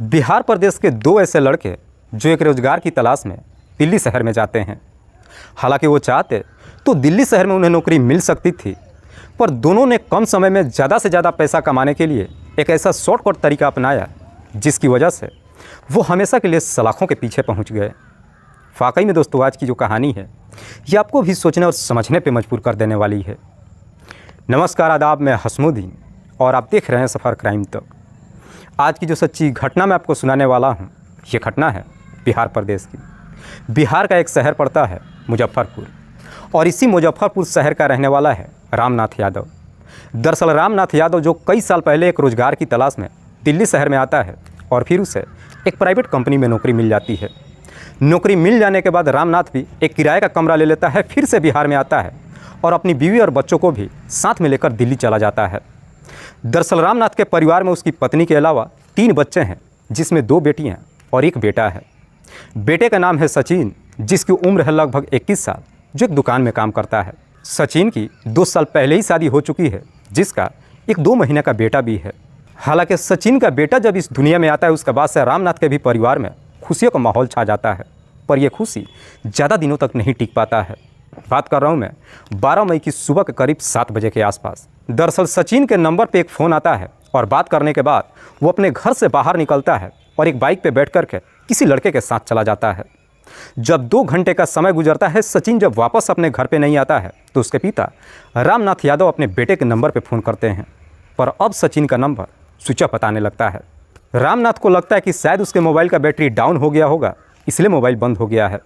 बिहार प्रदेश के दो ऐसे लड़के जो एक रोज़गार की तलाश में दिल्ली शहर में जाते हैं। हालांकि वो चाहते तो दिल्ली शहर में उन्हें नौकरी मिल सकती थी, पर दोनों ने कम समय में ज़्यादा से ज़्यादा पैसा कमाने के लिए एक ऐसा शॉर्टकट तरीका अपनाया जिसकी वजह से वो हमेशा के लिए सलाखों के पीछे पहुंच गए। वाकई में दोस्तों, आज की जो कहानी है ये आपको भी सोचने और समझने पे मजबूर कर देने वाली है। नमस्कार, आदाब, मैं हसमुद्दीन और आप देख रहे हैं सफ़र क्राइम तक। आज की जो सच्ची घटना मैं आपको सुनाने वाला हूँ, ये घटना है बिहार प्रदेश की। बिहार का एक शहर पड़ता है मुजफ्फरपुर, और इसी मुजफ्फरपुर शहर का रहने वाला है रामनाथ यादव। दरअसल रामनाथ यादव जो कई साल पहले एक रोज़गार की तलाश में दिल्ली शहर में आता है और फिर उसे एक प्राइवेट कंपनी में नौकरी मिल जाती है। नौकरी मिल जाने के बाद रामनाथ भी एक किराए का कमरा ले लेता है, फिर से बिहार में आता है और अपनी बीवी और बच्चों को भी साथ में लेकर दिल्ली चला जाता है। दरअसल रामनाथ के परिवार में उसकी पत्नी के अलावा 3 बच्चे हैं, जिसमें 2 बेटियां और 1 बेटा है। बेटे का नाम है सचिन, जिसकी उम्र है लगभग 21 साल, जो एक दुकान में काम करता है। सचिन की 2 साल पहले ही शादी हो चुकी है, जिसका एक 2 महीने का बेटा भी है। हालांकि सचिन का बेटा जब इस दुनिया में आता है, उसके बाद से रामनाथ के भी परिवार में खुशियों का माहौल छा जाता है, पर यह खुशी ज़्यादा दिनों तक नहीं टिक पाता है। बात कर रहा हूँ मैं 12 मई की सुबह के करीब 7 बजे के आसपास। दरअसल सचिन के नंबर पे एक फ़ोन आता है और बात करने के बाद वो अपने घर से बाहर निकलता है और एक बाइक पे बैठ कर के किसी लड़के के साथ चला जाता है। जब 2 घंटे का समय गुजरता है, सचिन जब वापस अपने घर पे नहीं आता है तो उसके पिता रामनाथ यादव अपने बेटे के नंबर पे फ़ोन करते हैं, पर अब सचिन का नंबर स्विच ऑफ बताने लगता है। रामनाथ को लगता है कि शायद उसके मोबाइल का बैटरी डाउन हो गया होगा, इसलिए मोबाइल बंद हो गया है।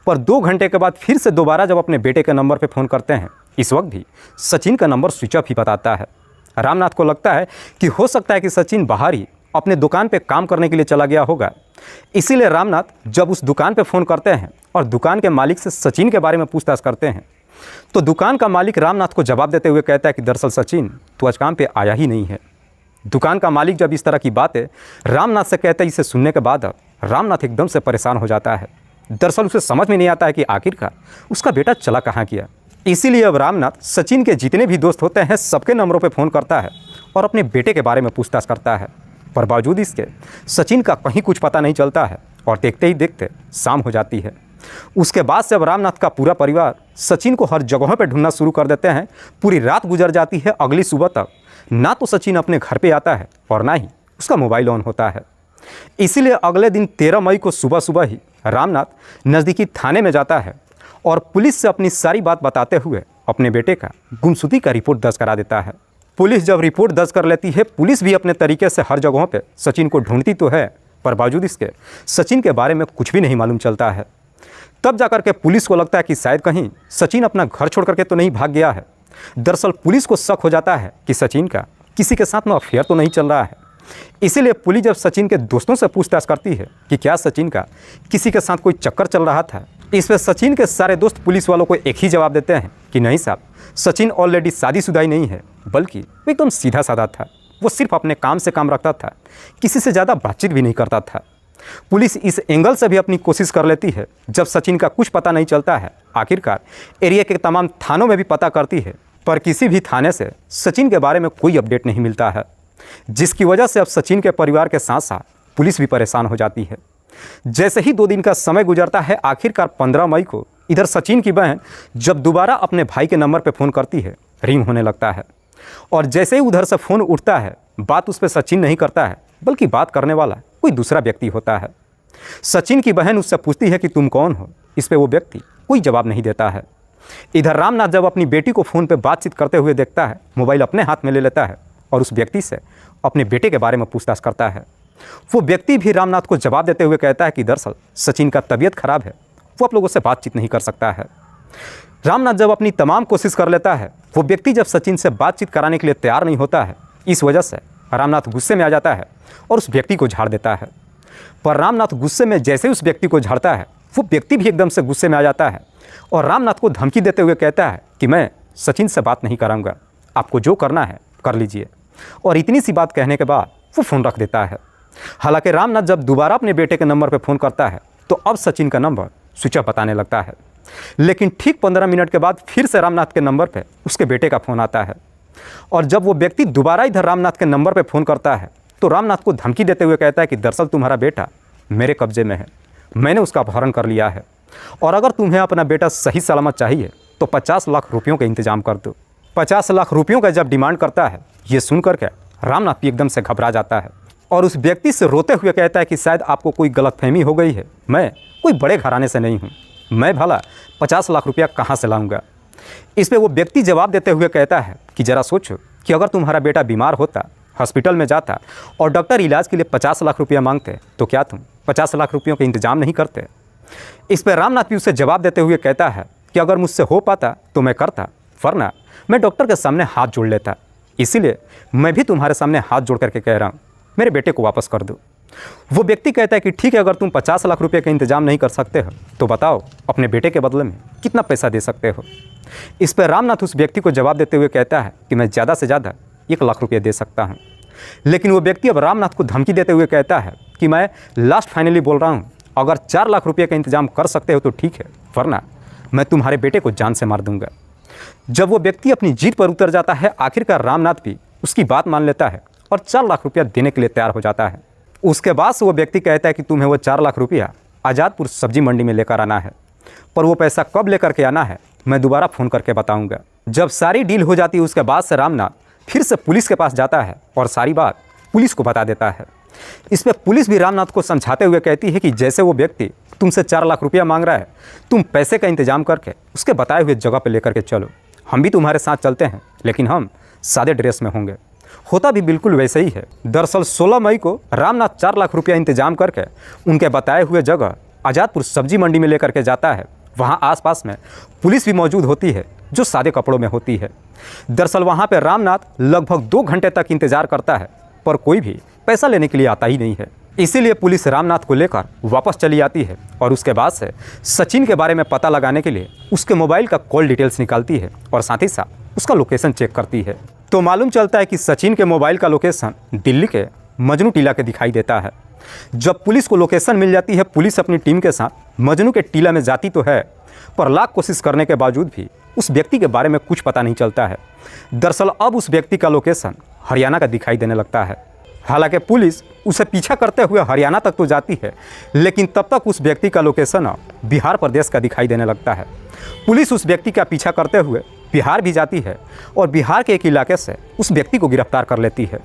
पर 2 घंटे के बाद फिर से दोबारा जब अपने बेटे के नंबर पे फ़ोन करते हैं, इस वक्त भी सचिन का नंबर स्विच ऑफ ही बताता है। रामनाथ को लगता है कि हो सकता है कि सचिन बाहर ही अपने दुकान पे काम करने के लिए चला गया होगा। इसीलिए रामनाथ जब उस दुकान पे फ़ोन करते हैं और दुकान के मालिक से सचिन के बारे में पूछताछ करते हैं, तो दुकान का मालिक रामनाथ को जवाब देते हुए कहता है कि दरअसल सचिन तो आज काम पर आया ही नहीं है। दुकान का मालिक जब इस तरह की बातें रामनाथ से कहता है, इसे सुनने के बाद रामनाथ एकदम से परेशान हो जाता है। दरअसल उसे समझ में नहीं आता है कि आखिरकार उसका बेटा चला कहाँ गया। इसीलिए अब रामनाथ सचिन के जितने भी दोस्त होते हैं सबके नंबरों पे फ़ोन करता है और अपने बेटे के बारे में पूछताछ करता है, पर बावजूद इसके सचिन का कहीं कुछ पता नहीं चलता है और देखते ही देखते शाम हो जाती है। उसके बाद से अब रामनाथ का पूरा परिवार सचिन को हर जगहों पर ढूंढना शुरू कर देते हैं। पूरी रात गुजर जाती है, अगली सुबह तक ना तो सचिन अपने घर पे आता है और ना ही उसका मोबाइल ऑन होता है। इसीलिए अगले दिन 13 मई को सुबह सुबह ही रामनाथ नज़दीकी थाने में जाता है और पुलिस से अपनी सारी बात बताते हुए अपने बेटे का गुमशुदगी का रिपोर्ट दर्ज करा देता है। पुलिस जब रिपोर्ट दर्ज कर लेती है, पुलिस भी अपने तरीके से हर जगहों पे सचिन को ढूंढती तो है, पर बावजूद इसके सचिन के बारे में कुछ भी नहीं मालूम चलता है। तब जाकर के पुलिस को लगता है कि शायद कहीं सचिन अपना घर छोड़ करके तो नहीं भाग गया है। दरअसल पुलिस को शक हो जाता है कि सचिन का किसी के साथ में अफेयर तो नहीं चल रहा है। इसीलिए पुलिस जब सचिन के दोस्तों से पूछताछ करती है कि क्या सचिन का किसी के साथ कोई चक्कर चल रहा था, इस पर सचिन के सारे दोस्त पुलिस वालों को एक ही जवाब देते हैं कि नहीं साहब, सचिन ऑलरेडी शादीशुदा ही नहीं है, बल्कि वो एकदम सीधा साधा था। वो सिर्फ अपने काम से काम रखता था, किसी से ज़्यादा बातचीत भी नहीं करता था। पुलिस इस एंगल से भी अपनी कोशिश कर लेती है। जब सचिन का कुछ पता नहीं चलता है, आखिरकार एरिया के तमाम थानों में भी पता करती है, पर किसी भी थाने से सचिन के बारे में कोई अपडेट नहीं मिलता है, जिसकी वजह से अब सचिन के परिवार के साथ साथ पुलिस भी परेशान हो जाती है। जैसे ही 2 दिन का समय गुजरता है, आखिरकार 15 मई को इधर सचिन की बहन जब दोबारा अपने भाई के नंबर पर फ़ोन करती है, रिंग होने लगता है और जैसे ही उधर से फ़ोन उठता है, बात उस पर सचिन नहीं करता है, बल्कि बात करने वाला कोई दूसरा व्यक्ति होता है। सचिन की बहन उससे पूछती है कि तुम कौन हो। इस पर वो व्यक्ति कोई जवाब नहीं देता है। इधर रामनाथ जब अपनी बेटी को फ़ोन पे बातचीत करते हुए देखता है, मोबाइल अपने हाथ में ले लेता है और उस व्यक्ति से अपने बेटे के बारे में पूछताछ करता है। वो व्यक्ति भी रामनाथ को जवाब देते हुए कहता है कि दरअसल सचिन का तबीयत खराब है, वो आप लोगों से बातचीत नहीं कर सकता है। रामनाथ जब अपनी तमाम कोशिश कर लेता है, वो व्यक्ति जब सचिन से बातचीत कराने के लिए तैयार नहीं होता है, इस वजह से रामनाथ गुस्से में आ जाता है और उस व्यक्ति को झाड़ देता है। पर रामनाथ गुस्से में जैसे उस व्यक्ति को झाड़ता है, वो व्यक्ति भी एकदम से गुस्से में आ जाता है और रामनाथ को धमकी देते हुए कहता है कि मैं सचिन से बात नहीं कराऊंगा, आपको जो करना है कर लीजिए। और इतनी सी बात कहने के बाद वो फ़ोन रख देता है। हालांकि रामनाथ जब दोबारा अपने बेटे के नंबर पर फ़ोन करता है, तो अब सचिन का नंबर स्विच ऑफ बताने लगता है। लेकिन ठीक 15 मिनट के बाद फिर से रामनाथ के नंबर पर उसके बेटे का फ़ोन आता है और जब वो व्यक्ति दोबारा इधर रामनाथ के नंबर पर फ़ोन करता है, तो रामनाथ को धमकी देते हुए कहता है कि दरअसल तुम्हारा बेटा मेरे कब्जे में है, मैंने उसका अपहरण कर लिया है और अगर तुम्हें अपना बेटा सही सलामत चाहिए तो 50 लाख रुपयों का इंतजाम कर दो। 50 लाख रुपयों का जब डिमांड करता है, ये सुन करके रामनाथ भी एकदम से घबरा जाता है और उस व्यक्ति से रोते हुए कहता है कि शायद आपको कोई गलतफहमी हो गई है, मैं कोई बड़े घराने से नहीं हूँ, मैं भला 50 लाख रुपया कहाँ से लाऊंगा। इस पर वो व्यक्ति जवाब देते हुए कहता है कि ज़रा सोचो कि अगर तुम्हारा बेटा बीमार होता, हॉस्पिटल में जाता और डॉक्टर इलाज के लिए 50 लाख रुपया मांगते तो क्या तुम 50 लाख रुपयों का इंतजाम नहीं करते। इस पर रामनाथ भी उसे जवाब देते हुए कहता है कि अगर मुझसे हो पाता तो मैं करता, वरना मैं डॉक्टर के सामने हाथ जोड़ लेता। इसीलिए मैं भी तुम्हारे सामने हाथ जोड़ करके कह रहा हूँ, मेरे बेटे को वापस कर दो। वो व्यक्ति कहता है कि ठीक है, अगर तुम 50 लाख रुपये का इंतजाम नहीं कर सकते हो तो बताओ अपने बेटे के बदले में कितना पैसा दे सकते हो। इस पर रामनाथ उस व्यक्ति को जवाब देते हुए कहता है कि मैं ज़्यादा से ज़्यादा 1 लाख रुपये दे सकता हूँ। लेकिन वो व्यक्ति अब रामनाथ को धमकी देते हुए कहता है कि मैं लास्ट फाइनली बोल रहा हूँ, अगर 4 लाख रुपये का इंतजाम कर सकते हो तो ठीक है, वरना मैं तुम्हारे बेटे को जान से मार दूंगा। जब वो व्यक्ति अपनी जीत पर उतर जाता है, आखिरकार रामनाथ भी उसकी बात मान लेता है और 4 लाख रुपया देने के लिए तैयार हो जाता है। उसके बाद से वो व्यक्ति कहता है कि तुम्हें वो 4 लाख रुपया आज़ादपुर सब्जी मंडी में लेकर आना है, पर वो पैसा कब लेकर के आना है मैं दोबारा फ़ोन करके बताऊंगा। जब सारी डील हो जाती है उसके बाद से रामनाथ फिर से पुलिस के पास जाता है और सारी बात पुलिस को बता देता है। इस पर पुलिस भी रामनाथ को समझाते हुए कहती है कि जैसे वो व्यक्ति तुमसे 4 लाख रुपया मांग रहा है, तुम पैसे का इंतजाम करके उसके बताए हुए जगह पर लेकर के चलो, हम भी तुम्हारे साथ चलते हैं, लेकिन हम सादे ड्रेस में होंगे। होता भी बिल्कुल वैसे ही है। दरअसल 16 मई को रामनाथ 4 लाख रुपया इंतजाम करके उनके बताए हुए जगह आज़ादपुर सब्जी मंडी में लेकर के जाता है। वहाँ आसपास में पुलिस भी मौजूद होती है जो सादे कपड़ों में होती है। दरअसल वहाँ पर रामनाथ लगभग 2 घंटे तक इंतजार करता है, पर कोई भी पैसा लेने के लिए आता ही नहीं है। इसीलिए पुलिस रामनाथ को लेकर वापस चली आती है और उसके बाद से सचिन के बारे में पता लगाने के लिए उसके मोबाइल का कॉल डिटेल्स निकालती है और साथ ही साथ उसका लोकेशन चेक करती है। तो मालूम चलता है कि सचिन के मोबाइल का लोकेशन दिल्ली के मजनू टीला के दिखाई देता है। जब पुलिस को लोकेशन मिल जाती है, पुलिस अपनी टीम के साथ मजनू के टीला में जाती तो है, पर लाख कोशिश करने के बावजूद भी उस व्यक्ति के बारे में कुछ पता नहीं चलता है। दरअसल अब उस व्यक्ति का लोकेशन हरियाणा का दिखाई देने लगता है। हालांकि पुलिस उसे पीछा करते हुए हरियाणा तक तो जाती है, लेकिन तब तक उस व्यक्ति का लोकेशन बिहार प्रदेश का दिखाई देने लगता है। पुलिस उस व्यक्ति का पीछा करते हुए बिहार भी जाती है और बिहार के एक इलाके से उस व्यक्ति को गिरफ्तार कर लेती है।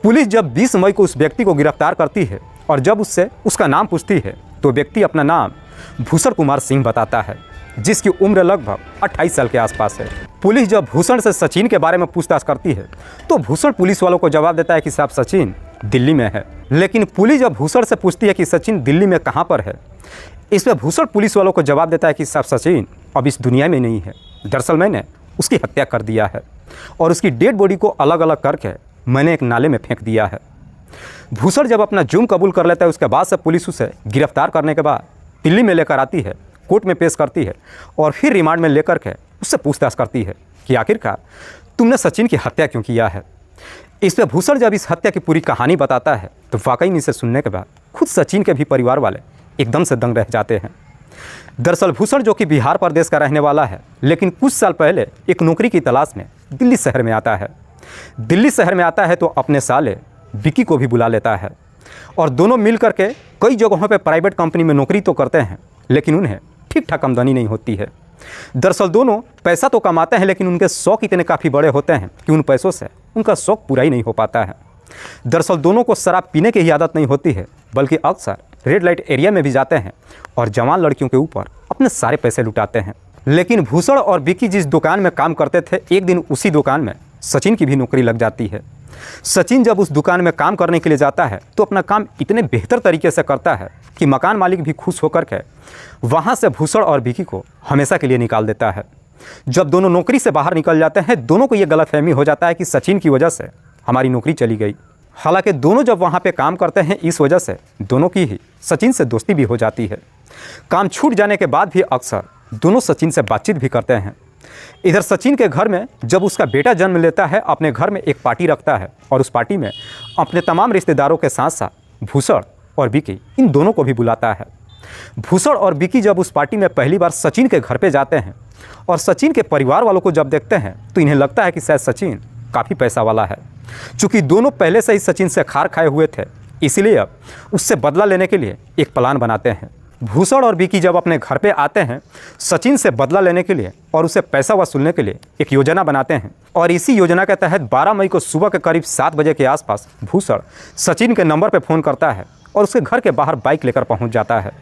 पुलिस जब 20 मई को उस व्यक्ति को गिरफ्तार करती है और जब उससे उसका नाम पूछती है तो व्यक्ति अपना नाम भूषण कुमार सिंह बताता है, जिसकी उम्र लगभग 28 साल के आसपास है। पुलिस जब भूषण से सचिन के बारे में पूछताछ करती है तो भूषण पुलिस वालों को जवाब देता है कि साहब सचिन दिल्ली में है। लेकिन पुलिस जब भूषण से पूछती है कि सचिन दिल्ली में कहाँ पर है, इस पर भूषण पुलिस वालों को जवाब देता है कि साहब सचिन अब इस दुनिया में नहीं है, दरअसल मैंने उसकी हत्या कर दिया है और उसकी डेड बॉडी को अलग अलग करके मैंने एक नाले में फेंक दिया है। भूषण जब अपना जुर्म कबूल कर लेता है, उसके बाद से पुलिस उसे गिरफ्तार करने के बाद दिल्ली में लेकर आती है, कोर्ट में पेश करती है और फिर रिमांड में लेकर के उससे पूछताछ करती है कि आखिरकार तुमने सचिन की हत्या क्यों किया है। इस पर भूषण जब इस हत्या की पूरी कहानी बताता है तो वाकई में इसे सुनने के बाद खुद सचिन के भी परिवार वाले एकदम से दंग रह जाते हैं। दरअसल भूषण जो कि बिहार प्रदेश का रहने वाला है, लेकिन कुछ साल पहले एक नौकरी की तलाश में दिल्ली शहर में आता है। दिल्ली शहर में आता है तो अपने साले विकी को भी बुला लेता है और दोनों मिल करके कई जगहों पे प्राइवेट कंपनी में नौकरी तो करते हैं, लेकिन उन्हें ठीक ठाक आमदनी नहीं होती है। दरअसल दोनों पैसा तो कमाते हैं, लेकिन उनके शौक इतने काफ़ी बड़े होते हैं कि उन पैसों से उनका शौक पूरा ही नहीं हो पाता है। दरअसल दोनों को शराब पीने की ही आदत नहीं होती है, बल्कि अक्सर रेड लाइट एरिया में भी जाते हैं और जवान लड़कियों के ऊपर अपने सारे पैसे लुटाते हैं। लेकिन भूषण और विकी जिस दुकान में काम करते थे, एक दिन उसी दुकान में सचिन की भी नौकरी लग जाती है। सचिन जब उस दुकान में काम करने के लिए जाता है तो अपना काम इतने बेहतर तरीके से करता है कि मकान मालिक भी खुश होकर के वहाँ से भूषण और विकी को हमेशा के लिए निकाल देता है। जब दोनों नौकरी से बाहर निकल जाते हैं, दोनों को ये गलतफहमी हो जाता है कि सचिन की वजह से हमारी नौकरी चली गई। हालांकि दोनों जब वहाँ पे काम करते हैं, इस वजह से दोनों की ही सचिन से दोस्ती भी हो जाती है। काम छूट जाने के बाद भी अक्सर दोनों सचिन से बातचीत भी करते हैं। इधर सचिन के घर में जब उसका बेटा जन्म लेता है, अपने घर में एक पार्टी रखता है और उस पार्टी में अपने तमाम रिश्तेदारों के साथ साथ भूषण और विकी इन दोनों को भी बुलाता है। भूषण और विकी जब उस पार्टी में पहली बार सचिन के घर पे जाते हैं और सचिन के परिवार वालों को जब देखते हैं तो इन्हें लगता है कि शायद सचिन काफ़ी पैसा वाला है। चूँकि दोनों पहले से ही सचिन से खार खाए हुए थे, इसीलिए अब उससे बदला लेने के लिए एक प्लान बनाते हैं। भूषण और विकी जब अपने घर पे आते हैं सचिन से बदला लेने के लिए और उसे पैसा वसूलने के लिए एक योजना बनाते हैं। और इसी योजना के तहत 12 मई को सुबह के करीब 7 बजे के आसपास भूषण सचिन के नंबर पर फ़ोन करता है और उसके घर के बाहर बाइक लेकर पहुंच जाता है।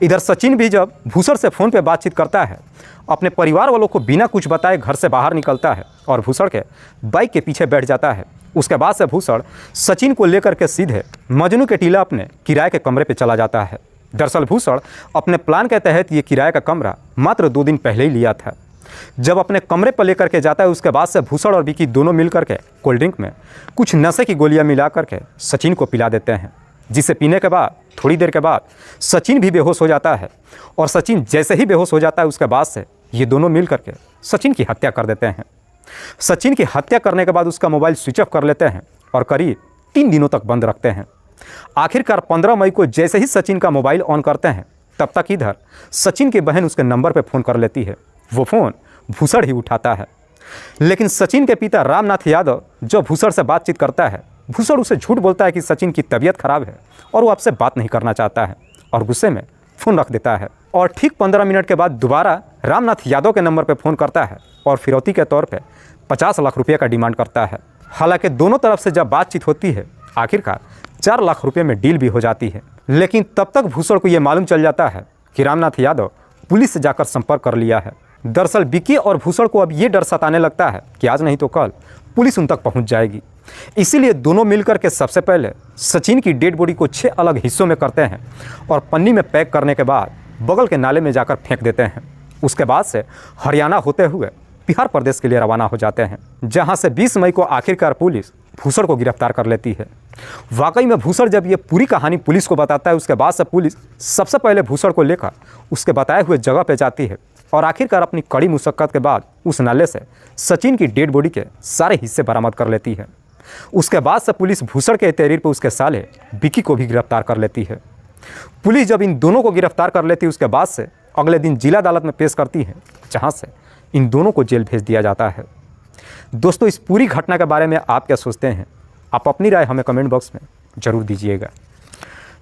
इधर सचिन भी जब भूषण से फ़ोन पे बातचीत करता है, अपने परिवार वालों को बिना कुछ बताए घर से बाहर निकलता है और भूषण के बाइक के पीछे बैठ जाता है। उसके बाद से भूषण सचिन को लेकर के सीधे मजनू के टीला अपने किराए के कमरे पे चला जाता है। दरअसल भूषण अपने प्लान के तहत ये किराए का कमरा मात्र 2 दिन पहले ही लिया था। जब अपने कमरे पर लेकर के जाता है, उसके बाद से भूषण और विकी दोनों मिल करके कोल्ड ड्रिंक में कुछ नशे की गोलियां मिला करके सचिन को पिला देते हैं, जिसे पीने के बाद थोड़ी देर के बाद सचिन भी बेहोश हो जाता है। और सचिन जैसे ही बेहोश हो जाता है, उसके बाद से ये दोनों मिल करके सचिन की हत्या कर देते हैं। सचिन की हत्या करने के बाद उसका मोबाइल स्विच ऑफ कर लेते हैं और करीब 3 दिनों तक बंद रखते हैं। आखिरकार 15 मई को जैसे ही सचिन का मोबाइल ऑन करते हैं, तब तक इधर सचिन की बहन उसके नंबर पर फ़ोन कर लेती है। वो फ़ोन भूषण ही उठाता है, लेकिन सचिन के पिता रामनाथ यादव जो भूषण से बातचीत करता है, भूषण उसे झूठ बोलता है कि सचिन की तबीयत खराब है और वो आपसे बात नहीं करना चाहता है और गुस्से में फ़ोन रख देता है। और ठीक 15 मिनट के बाद दोबारा रामनाथ यादव के नंबर पर फ़ोन करता है और फिरौती के तौर पर 50 लाख रुपये का डिमांड करता है। हालांकि दोनों तरफ से जब बातचीत होती है, आखिरकार 4 लाख रुपये में डील भी हो जाती है। लेकिन तब तक भूषण को ये मालूम चल जाता है कि रामनाथ यादव पुलिस से जाकर संपर्क कर लिया है। दरअसल विकी और भूषण को अब ये डर सताने लगता है कि आज नहीं तो कल पुलिस उन तक पहुंच जाएगी। इसीलिए दोनों मिलकर के सबसे पहले सचिन की डेड बॉडी को 6 अलग हिस्सों में करते हैं और पन्नी में पैक करने के बाद बगल के नाले में जाकर फेंक देते हैं। उसके बाद से हरियाणा होते हुए बिहार प्रदेश के लिए रवाना हो जाते हैं, जहां से 20 मई को आखिरकार पुलिस भूषण को गिरफ्तार कर लेती है। वाकई में भूषण जब ये पूरी कहानी पुलिस को बताता है, उसके बाद से पुलिस सबसे पहले भूषण को लेकर उसके बताए हुए जगह पे जाती है और आखिरकार अपनी कड़ी मुशक्कत के बाद उस नाले से सचिन की डेड बॉडी के सारे हिस्से बरामद कर लेती है। उसके बाद से पुलिस भूषण के तहरीर पर उसके साले विकी को भी गिरफ्तार कर लेती है। पुलिस जब इन दोनों को गिरफ्तार कर लेती है, उसके बाद से अगले दिन जिला अदालत में पेश करती है, जहाँ से इन दोनों को जेल भेज दिया जाता है। दोस्तों, इस पूरी घटना के बारे में आप क्या सोचते हैं? आप अपनी राय हमें कमेंट बॉक्स में ज़रूर दीजिएगा।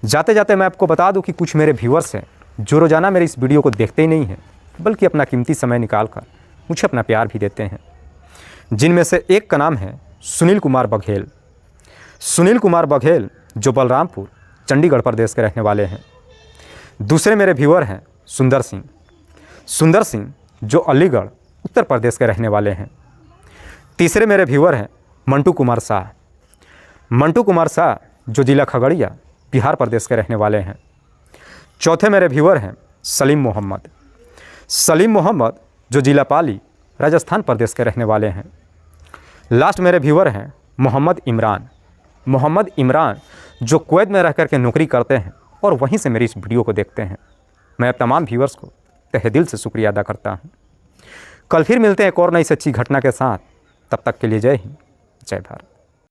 जाते जाते मैं आपको बता दूं कि कुछ मेरे व्यूअर्स हैं जो रोज़ाना मेरे इस वीडियो को देखते ही नहीं हैं, बल्कि अपना कीमती समय निकाल कर मुझे अपना प्यार भी देते हैं। जिनमें से एक का नाम है सुनील कुमार बघेल। सुनील कुमार बघेल जो बलरामपुर चंडीगढ़ प्रदेश के रहने वाले हैं। दूसरे मेरे व्यूअर हैं सुंदर सिंह। सुंदर सिंह जो अलीगढ़ उत्तर प्रदेश के रहने वाले हैं। तीसरे मेरे व्यूअर हैं मंटू कुमार शाह। मंटू कुमार शाह जो जिला खगड़िया बिहार प्रदेश के रहने वाले हैं। चौथे मेरे व्यूअर हैं सलीम मोहम्मद। सलीम मोहम्मद जो जिला पाली राजस्थान प्रदेश के रहने वाले हैं। लास्ट मेरे व्यूअर हैं मोहम्मद इमरान। मोहम्मद इमरान जो कुवैत में रह कर के नौकरी करते हैं और वहीं से मेरी इस वीडियो को देखते हैं। मैं तमाम व्यूअर्स को तहे दिल से शुक्रिया अदा करता हूँ। कल फिर मिलते हैं एक और नई सच्ची घटना के साथ। तब तक के लिए जय हिंद, जय भारत।